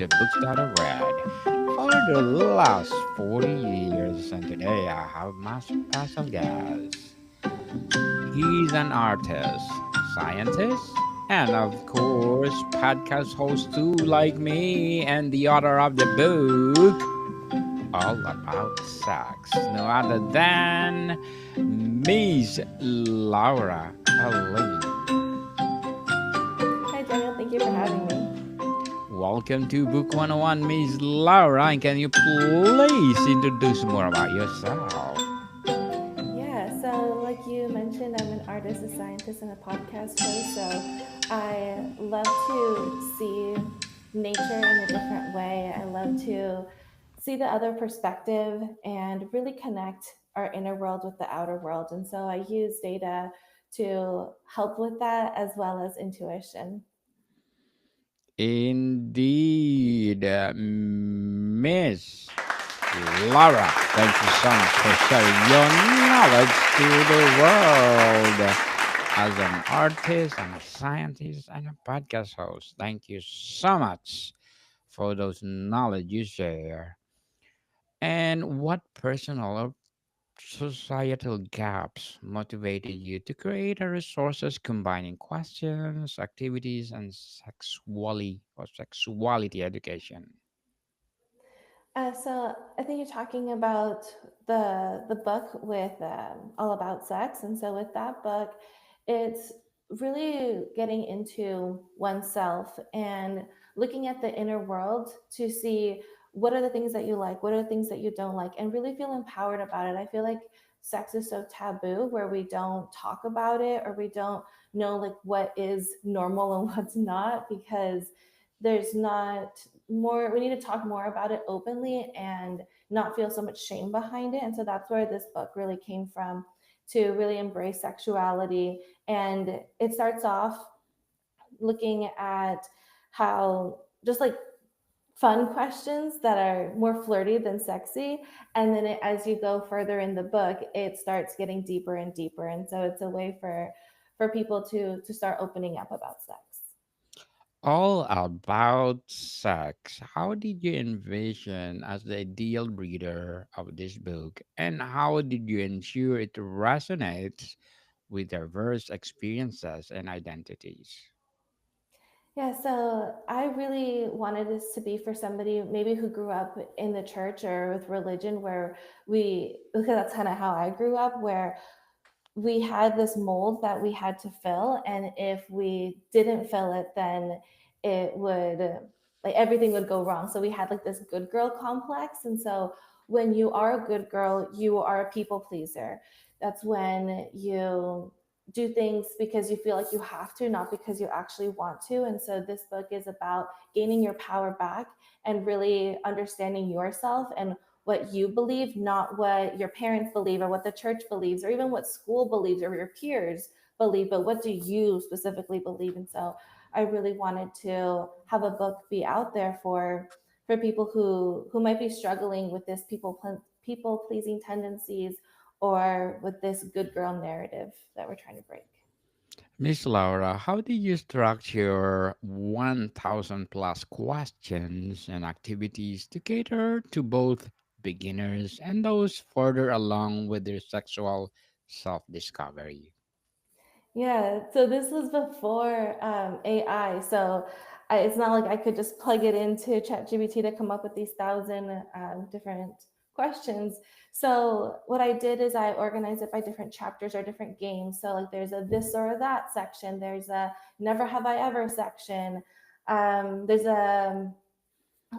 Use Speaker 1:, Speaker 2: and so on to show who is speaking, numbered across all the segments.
Speaker 1: the books that I read for the last 40 years, and today I have my special guest. He's an artist, scientist, and of course, podcast host too, like me, and the author of the book All About Sex. No other than Miss Laura Alyn.
Speaker 2: Hi, Daniel. Thank you for having me.
Speaker 1: Welcome to Book 101, Miss Laura. And can you please introduce more about yourself?
Speaker 2: Yeah, so like you mentioned, I'm an artist, a scientist, and a podcast host. So I love to see nature in a different way. I love to see the other perspective and really connect our inner world with the outer world. And so I use data to help with that as well as intuition.
Speaker 1: Indeed, Miss Laura. Thank you so much for sharing your knowledge to the world. As an artist, and a scientist, and a podcast host, thank you so much for those knowledge you share. And what personal or societal gaps motivated you to create a resources combining questions, activities, and sexuality education?
Speaker 2: So I think you're talking about the book with all about sex, and so with that book, it's really getting into oneself and looking at the inner world to see what are the things that you like, what are the things that you don't like, and really feel empowered about it. I feel like sex is so taboo where we don't talk about it or we don't know like what is normal and what's not because there's not more we need to talk more about it openly and not feel so much shame behind it, and so that's where this book really came from, to really embrace sexuality. And it starts off looking at how just like fun questions that are more flirty than sexy, and then as you go further in the book it starts getting deeper and deeper, and so it's a way for people to start opening up about sex.
Speaker 1: All about sex. How did you envision as the ideal reader of this book, and how did you ensure it resonates with diverse experiences and identities?
Speaker 2: Yeah, so I really wanted this to be for somebody maybe who grew up in the church or with religion, where because that's kind of how I grew up, where we had this mold that we had to fill. And if we didn't fill it, then it would, like, everything would go wrong. So we had like this good girl complex. And so when you are a good girl, you are a people pleaser. That's when you do things because you feel like you have to, not because you actually want to. And so this book is about gaining your power back and really understanding yourself and what you believe, not what your parents believe or what the church believes or even what school believes or your peers believe, but what do you specifically believe? And so I really wanted to have a book be out there for people who might be struggling with this people pleasing tendencies or with this good girl narrative that we're trying to break.
Speaker 1: Miss Laura, how did you structure 1,000 plus questions and activities to cater to both beginners and those further along with their sexual self discovery?
Speaker 2: Yeah, so this was before AI. So it's not like I could just plug it into ChatGPT to come up with these thousand different questions. So what I did is I organized it by different chapters or different games. So like there's a this or that section. There's a never have I ever section. There's a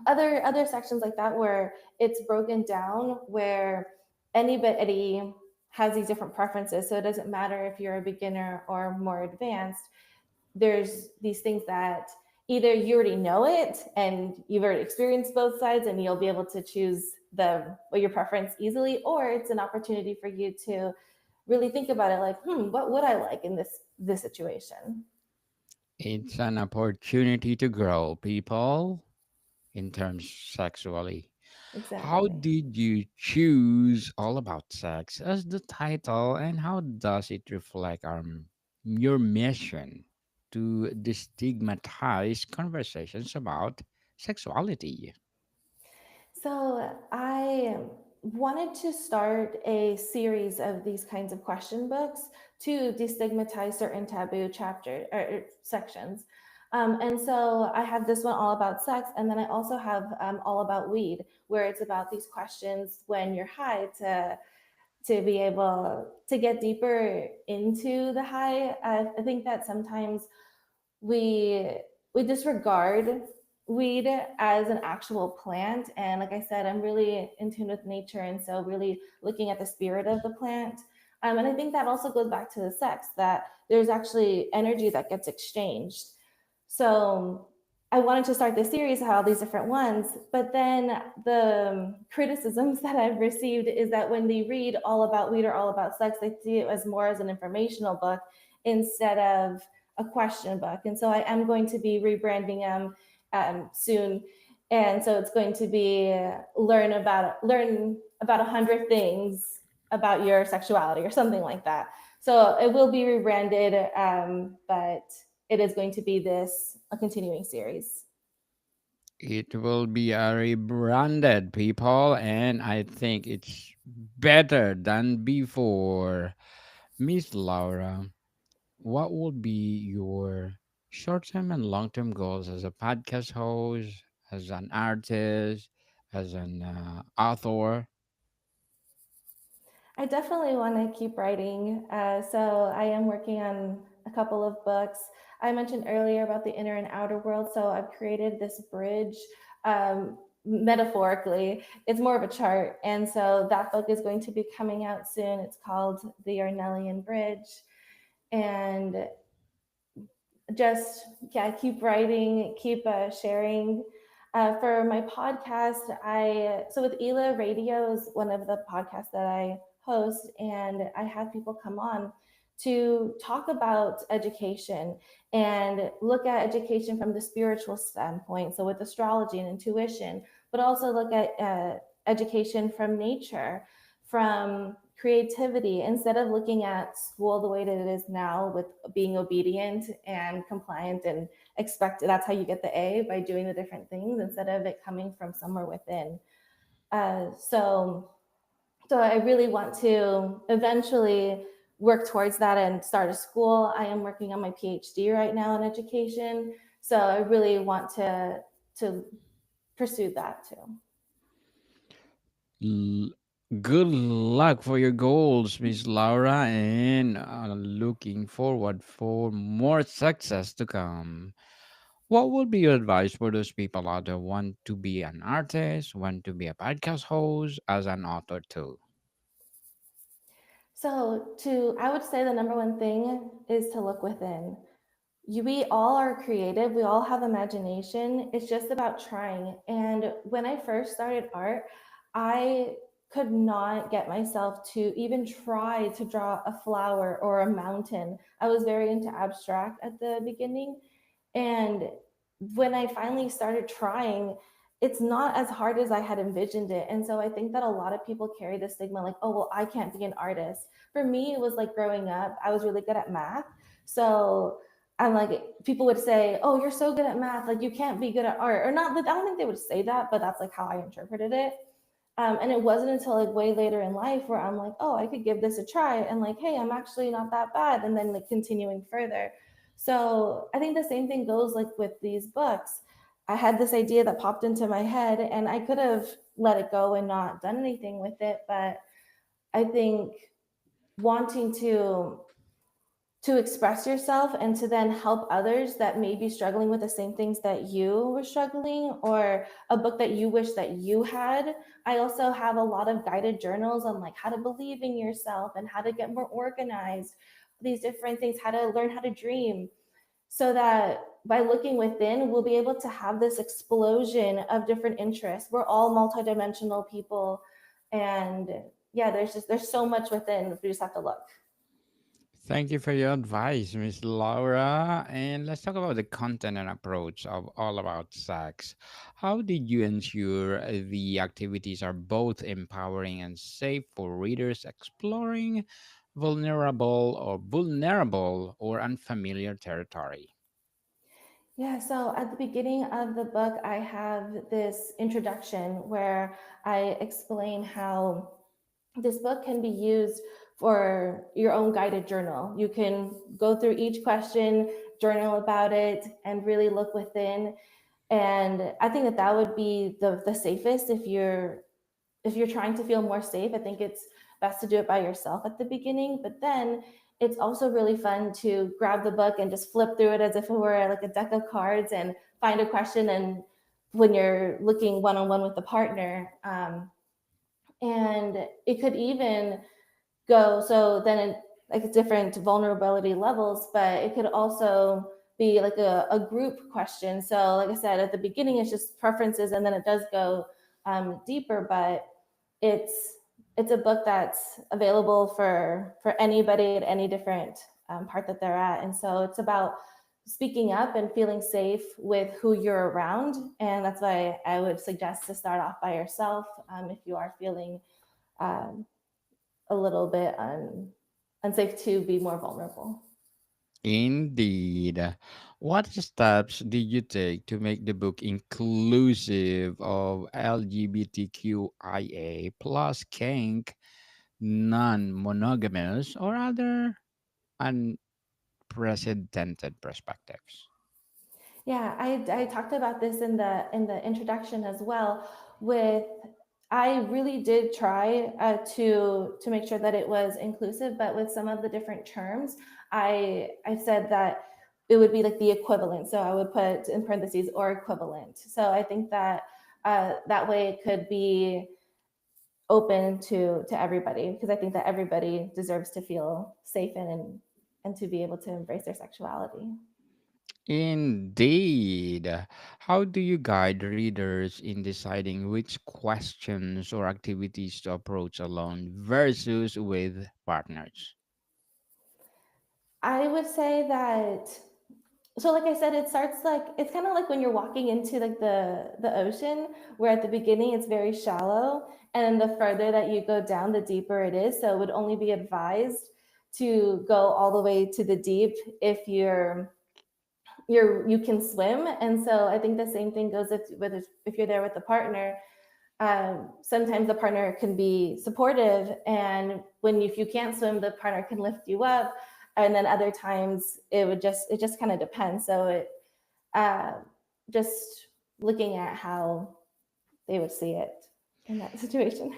Speaker 2: other sections like that where it's broken down where anybody has these different preferences, so it doesn't matter if you're a beginner or more advanced. There's these things that either you already know it and you've already experienced both sides and you'll be able to choose the what your preference easily, or it's an opportunity for you to really think about it like, what would I like in this situation.
Speaker 1: It's an opportunity to grow, people, in terms sexually. How
Speaker 2: Exactly.
Speaker 1: did you choose All About Sex as the title, and how does it reflect your mission to destigmatize conversations about sexuality?
Speaker 2: So I wanted to start a series of these kinds of question books to destigmatize certain taboo chapter or sections. And so I have this one all about sex, and then I also have all about weed, where it's about these questions when you're high to be able to get deeper into the high. I think that sometimes we we disregard weed as an actual plant, and like I said, I'm really in tune with nature, and so really looking at the spirit of the plant. And I think that also goes back to the sex, that there's actually energy that gets exchanged. So I wanted to start this series, how all these different ones, but then the criticisms that I've received is that when they read all about weed or all about sex, they see it as more as an informational book instead of a question book. And so I am going to be rebranding them soon. And so it's going to be learn about 100 things about your sexuality or something like that. So it will be rebranded, but it is going to be this a continuing series.
Speaker 1: It will be a rebranded, people, and I think it's better than before. Miss Laura, what would be your short term and long term goals as a podcast host, as an artist, as an author?
Speaker 2: I definitely want to keep writing. So I am working on a couple of books. I mentioned earlier about the inner and outer world. So I've created this bridge. Metaphorically, it's more of a chart. And so that book is going to be coming out soon. It's called The Yarnellian Bridge. And just, yeah, keep writing, keep sharing. For my podcast, I so with Ela Radio is one of the podcasts that I host, and I have people come on to talk about education and look at education from the spiritual standpoint, so with astrology and intuition, but also look at education from nature, from creativity, instead of looking at school the way that it is now with being obedient and compliant and expect that's how you get the A, by doing the different things instead of it coming from somewhere within. So I really want to eventually work towards that and start a school. I am working on my PhD right now in education, so I really want to pursue that too.
Speaker 1: L- Good luck for your goals, Miss Laura, and looking forward for more success to come. What would be your advice for those people out there want to be an artist, want to be a podcast host, as an author too?
Speaker 2: So to I would say the number one thing is to look within. We all are creative, we all have imagination, it's just about trying. And when I first started art, I could not get myself to even try to draw a flower or a mountain. I was very into abstract at the beginning, and when I finally started trying, it's not as hard as I had envisioned it. And so I think that a lot of people carry the stigma like, oh, well, I can't be an artist. For me, it was like growing up, I was really good at math. So I'm like, people would say, oh, you're so good at math. Like, you can't be good at art. Or not, I don't think they would say that, but that's like how I interpreted it. And it wasn't until like way later in life where I'm like, oh, I could give this a try. And like, hey, I'm actually not that bad. And then like continuing further. So I think the same thing goes like with these books. I had this idea that popped into my head, and I could have let it go and not done anything with it. But I think wanting to express yourself and to then help others that may be struggling with the same things that you were struggling, or a book that you wish that you had. I also have a lot of guided journals on like how to believe in yourself and how to get more organized, these different things, how to learn how to dream, so that by looking within, we'll be able to have this explosion of different interests. We're all multidimensional people, and yeah, there's so much within. We just have to look.
Speaker 1: Thank you for your advice, Miss Laura. And let's talk about the content and approach of All About Sex. How did you ensure the activities are both empowering and safe for readers exploring vulnerable or unfamiliar territory?
Speaker 2: Yeah, so at the beginning of the book, I have this introduction where I explain how this book can be used for your own guided journal. You can go through each question, journal about it, and really look within. And I think that that would be the safest if you're trying to feel more safe. I think it's best to do it by yourself at the beginning, but then it's also really fun to grab the book and just flip through it as if it were like a deck of cards and find a question. And when you're looking one on one with the partner, and it could even go so then it, like different vulnerability levels, but it could also be like a group question. So like I said at the beginning, it's just preferences, and then it does go deeper. But it's it's a book that's available for anybody at any different part that they're at. And so it's about speaking up and feeling safe with who you're around. And that's why I would suggest to start off by yourself, if you are feeling um, a little bit unsafe, to be more vulnerable.
Speaker 1: Indeed. What steps did you take to make the book inclusive of LGBTQIA plus kink, non-monogamous, or other unprecedented perspectives?
Speaker 2: Yeah, I talked about this in the introduction as well. With I really did try to make sure that it was inclusive, but with some of the different terms, I said that it would be like the equivalent. So I would put in parentheses or equivalent. So I think that that way it could be open to everybody, because I think that everybody deserves to feel safe and to be able to embrace their sexuality.
Speaker 1: Indeed. How do you guide readers in deciding which questions or activities to approach alone versus with partners?
Speaker 2: I would say that, so like I said, it starts like it's kind of like when you're walking into like the ocean, where at the beginning it's very shallow, and the further that you go down, the deeper it is. So it would only be advised to go all the way to the deep if you can swim. And so I think the same thing goes if you're there with a partner. Sometimes the partner can be supportive, and when if you can't swim, the partner can lift you up. And then other times it just kind of depends. So it uh, just looking at how they would see it in that situation.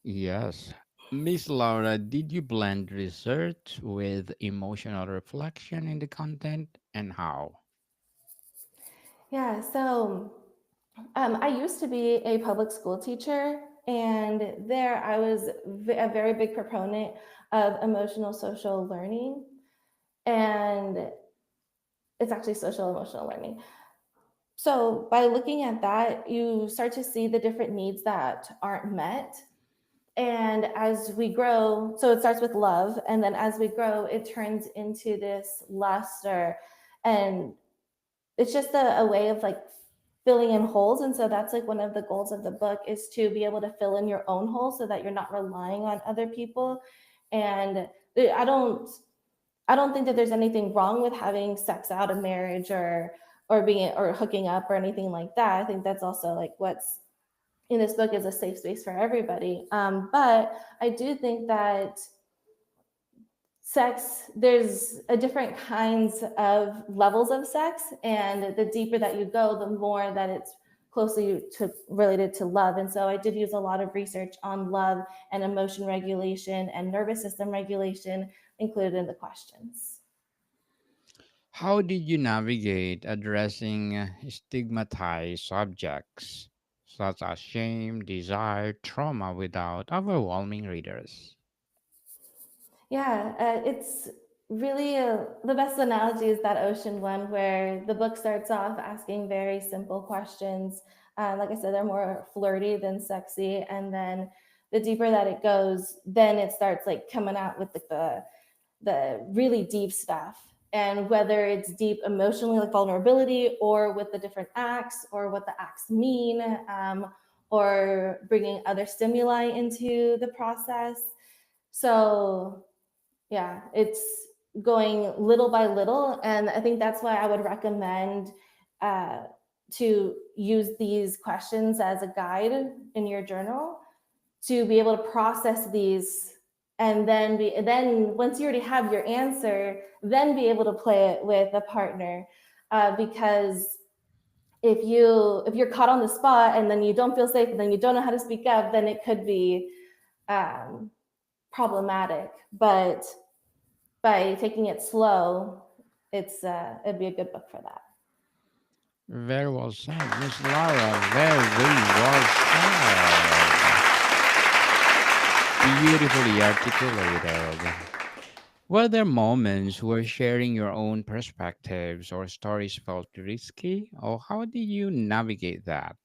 Speaker 1: Yes. Miss Laura, did you blend research with emotional reflection in the content and how?
Speaker 2: Yeah, so I used to be a public school teacher, and there I was a very big proponent of emotional social learning. And it's actually social emotional learning. So by looking at that, you start to see the different needs that aren't met. And as we grow, so it starts with love, and then as we grow, it turns into this lust, and it's just a way of like filling in holes. And so that's like one of the goals of the book, is to be able to fill in your own holes so that you're not relying on other people. And I don't I don't think that there's anything wrong with having sex out of marriage, or being or hooking up or anything like that. I think that's also like what's in this book is a safe space for everybody. But I do think that sex, there's a different kinds of levels of sex, and the deeper that you go, the more that it's closely related to love. And so I did use a lot of research on love and emotion regulation and nervous system regulation included in the questions.
Speaker 1: How did you navigate addressing stigmatized subjects such as shame, desire, trauma without overwhelming readers?
Speaker 2: It's really the best analogy is that ocean one, where the book starts off asking very simple questions. Like I said, they're more flirty than sexy, and then the deeper that it goes, then it starts like coming out with like the really deep stuff. And whether it's deep emotionally, like vulnerability, or with the different acts, or what the acts mean, or bringing other stimuli into the process. So yeah, it's going little by little. And I think that's why I would recommend uh, to use these questions as a guide in your journal to be able to process these, and then once you already have your answer, then be able to play it with a partner, because if you're caught on the spot and then you don't feel safe and then you don't know how to speak up, then it could be um, problematic. But by taking it slow, it'd be a good book for that.
Speaker 1: Very well said, Miss Laura. Very well said. Beautifully articulated. Were there moments where sharing your own perspectives or stories felt risky, or how did you navigate that?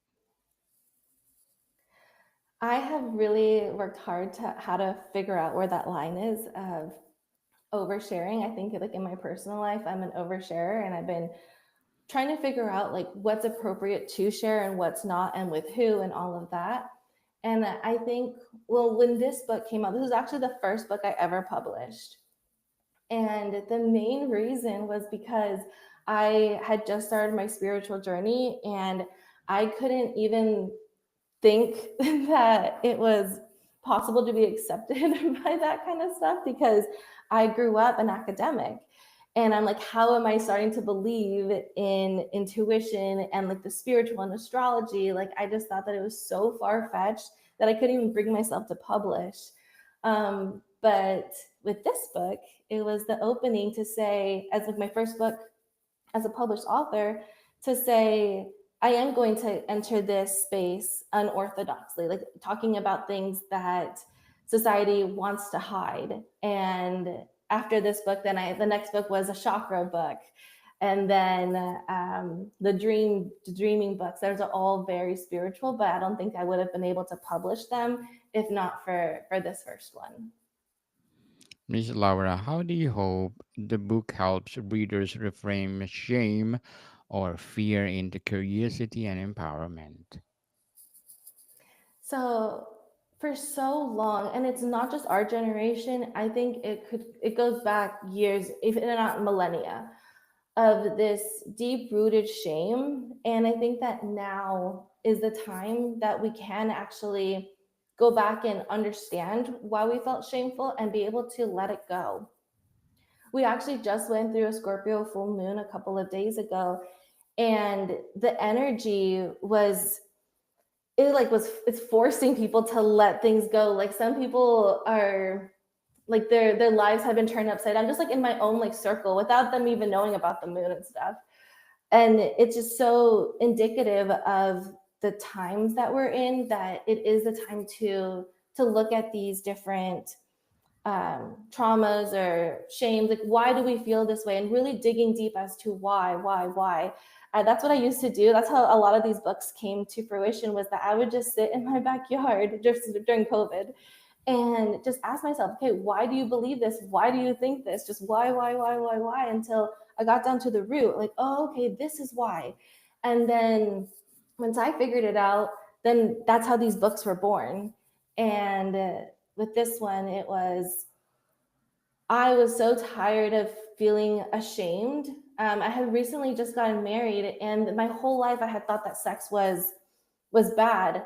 Speaker 2: I have really worked hard to how to figure out where that line is of oversharing. I think like in my personal life, I'm an oversharer, and I've been trying to figure out like what's appropriate to share and what's not, and with who, and all of that. And I think, well, when this book came out, this was actually the first book I ever published. And the main reason was because I had just started my spiritual journey, and I couldn't even think that it was possible to be accepted by that kind of stuff, because I grew up an academic. And I'm like, how am I starting to believe in intuition and like the spiritual and astrology? Like, I just thought that it was so far fetched that I couldn't even bring myself to publish. But with this book, it was the opening to say, as like my first book as a published author, to say, I am going to enter this space unorthodoxly, like talking about things that society wants to hide. And after this book, the next book was a chakra book. And then the dreaming books, those are all very spiritual, but I don't think I would have been able to publish them if not for this first one.
Speaker 1: Miss Laura, how do you hope the book helps readers reframe shame or fear into curiosity and empowerment?
Speaker 2: So for so long, and it's not just our generation, I think it goes back years, if not millennia, of this deep rooted shame. And I think that now is the time that we can actually go back and understand why we felt shameful and be able to let it go. We actually just went through a Scorpio full moon a couple of days ago, and the energy was, it's forcing people to let things go. Like, some people are like, their lives have been turned upside down, just like in my own like circle, without them even knowing about the moon and stuff. And it's just so indicative of the times that we're in, that it is the time to look at these different traumas or shames, like why do we feel this way, and really digging deep as to why. That's what I used to do. That's how a lot of these books came to fruition, was that I would just sit in my backyard just during COVID and just ask myself, okay, why do you believe this? Why do you think this? Just why, until I got down to the root, like, oh, okay, this is why. And then once I figured it out, then that's how these books were born. And with this one, it was, I was so tired of feeling ashamed. I had recently just gotten married, and my whole life I had thought that sex was bad.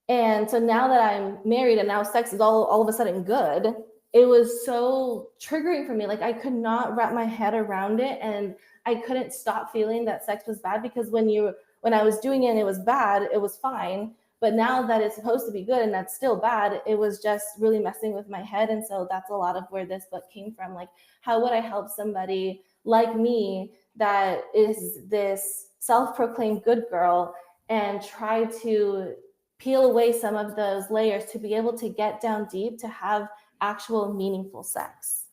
Speaker 2: And so now that I'm married and now sex is all of a sudden good, it was so triggering for me. Like, I could not wrap my head around it, and I couldn't stop feeling that sex was bad, because when I was doing it and it was bad, it was fine. But now that it's supposed to be good and that's still bad, it was just really messing with my head. And so that's a lot of where this book came from. Like, how would I help somebody like me that is this self-proclaimed good girl, and try to peel away some of those layers to be able to get down deep to have actual meaningful sex.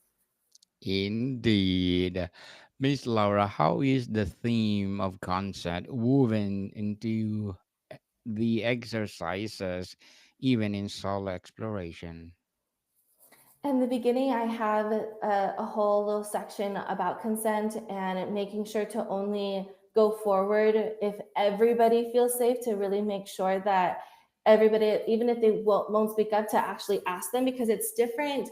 Speaker 1: Indeed. Miss Laura, how is the theme of consent woven into the exercises, even in solo exploration?
Speaker 2: In the beginning, I have a whole little section about consent and making sure to only go forward if everybody feels safe, to really make sure that everybody, even if they won't speak up, to actually ask them, because it's different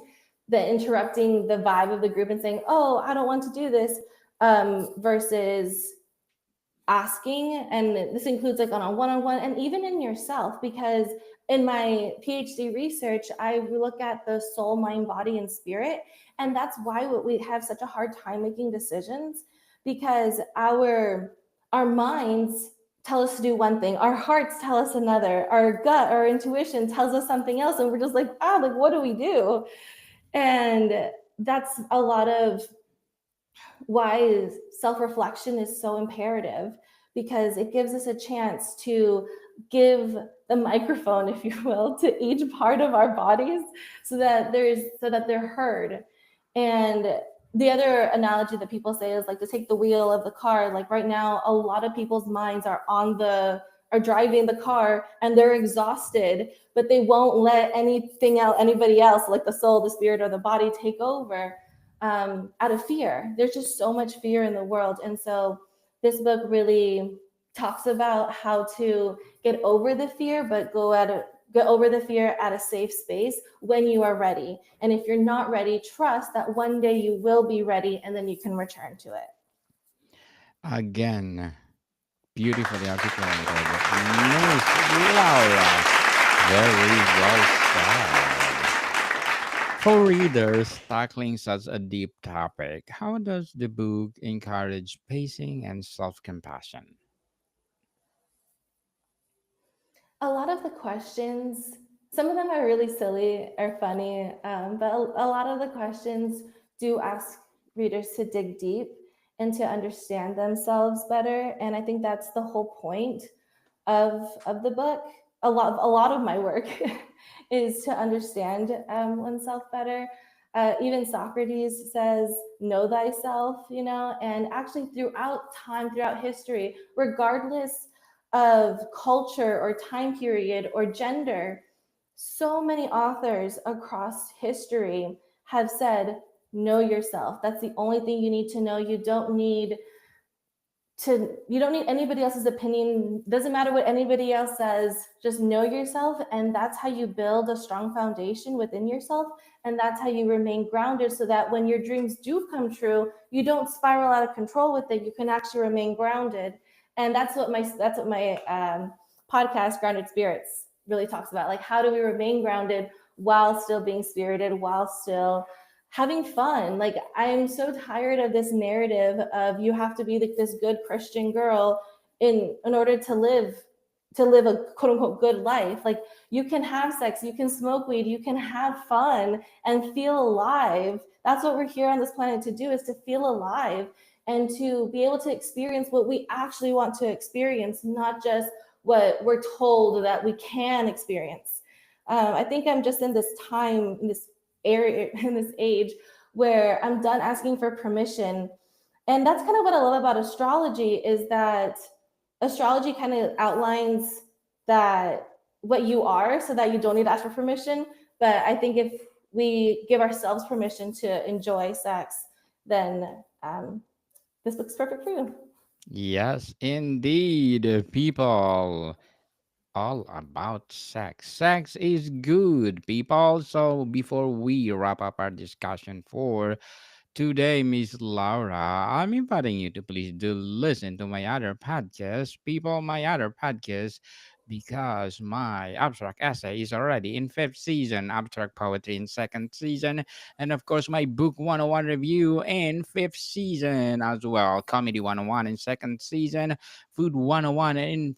Speaker 2: than interrupting the vibe of the group and saying, oh, I don't want to do this, versus asking, and this includes like on a one-on-one and even in yourself, because in my PhD research I look at the soul, mind, body, and spirit, and that's why we have such a hard time making decisions, because our minds tell us to do one thing, our hearts tell us another, our gut, our intuition tells us something else, and we're just like, like, what do we do? And that's a lot of why self reflection is so imperative, because it gives us a chance to give the microphone, if you will, to each part of our bodies, so that they're heard. And the other analogy that people say is like to take the wheel of the car. Like right now, a lot of people's minds are driving the car and they're exhausted, but they won't let anybody else, like the soul, the spirit, or the body, take over, out of fear. There's just so much fear in the world. And so this book really talks about how to get over the fear, but get over the fear at a safe space when you are ready. And if you're not ready, trust that one day you will be ready, and then you can return to it.
Speaker 1: Again, beautifully articulated. Miss Laura, very well said. For readers tackling such a deep topic, how does the book encourage pacing and self compassion?
Speaker 2: A lot of the questions, some of them are really silly or funny, but a lot of the questions do ask readers to dig deep and to understand themselves better. And I think that's the whole point of the book. A lot of my work is to understand oneself better. Even Socrates says, "Know thyself," and actually throughout time, throughout history, regardless of culture or time period or gender, so many authors across history have said, "Know yourself." That's the only thing you need to know. You don't need anybody else's opinion. Doesn't matter what anybody else says, just know yourself, and that's how you build a strong foundation within yourself, and that's how you remain grounded, so that when your dreams do come true, you don't spiral out of control with it. You can actually remain grounded. And that's what my podcast Grounded Spirits really talks about. Like, how do we remain grounded while still being spirited, while still having fun? Like, I'm so tired of this narrative of you have to be like this good Christian girl in order to live a quote unquote good life. Like, you can have sex, you can smoke weed, you can have fun and feel alive. That's what we're here on this planet to do, is to feel alive and to be able to experience what we actually want to experience, not just what we're told that we can experience. I think I'm just in this time, in this area, in this age, where I'm done asking for permission. And that's kind of what I love about astrology, is that astrology kind of outlines that what you are, so that you don't need to ask for permission. But I think if we give ourselves permission to enjoy sex, then this book's perfect for you.
Speaker 1: Yes, indeed, people. All about sex. Sex is good, people. So before we wrap up our discussion for today, Miss Laura, I'm inviting you to please do listen to my other podcast, people, my other podcast, because my abstract essay is already in fifth season, abstract poetry in second season, and of course my book 101 review in fifth season as well, comedy 101 in second season, food 101 in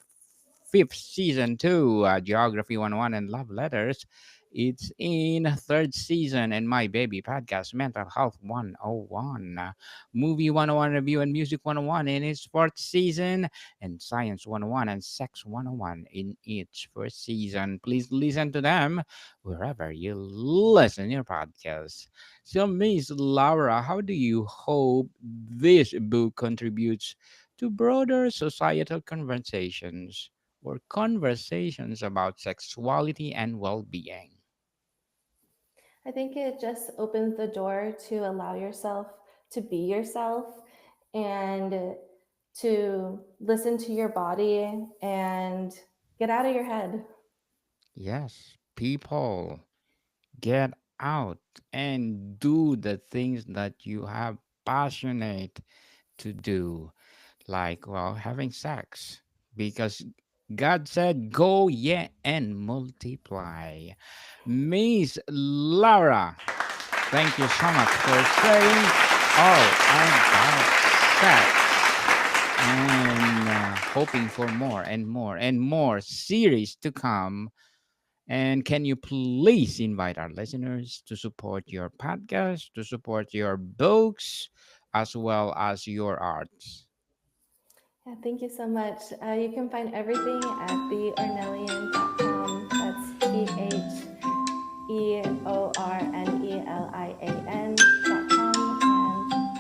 Speaker 1: fifth season too, geography 101 and love letters. It's in third season, and my baby podcast, Mental Health 101, Movie 101 Review and Music 101 in its fourth season, and Science 101 and Sex 101 in its first season. Please listen to them wherever you listen your podcast. So, Miss Laura, how do you hope this book contributes to broader societal conversations or conversations about sexuality and well being?
Speaker 2: I think it just opens the door to allow yourself to be yourself, and to listen to your body and get out of your head.
Speaker 1: Yes, people, get out and do the things that you have passionate to do. like, well, having sex, because God said, "Go ye and multiply." Miss Laura, thank you so much for sharing all about sex, and hoping for more and more and more series to come. And can you please invite our listeners to support your podcast, to support your books, as well as your arts?
Speaker 2: Yeah, thank you so much. You can find everything at theornellian.com. That's theornelian.com. And yeah,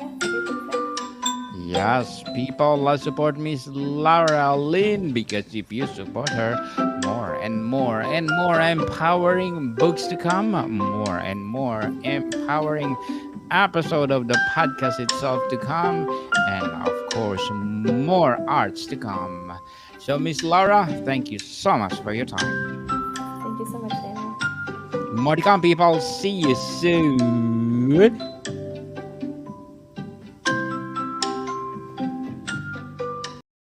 Speaker 2: everything's there.
Speaker 1: Yes, people, let's support Miss Laura Alyn, because if you support her, more and more and more empowering books to come, more and more empowering episode of the podcast itself to come, and of course, more arts to come. So, Miss Laura, thank you so much for your time.
Speaker 2: Thank you so much, Daniel.
Speaker 1: More to come, people. See you soon.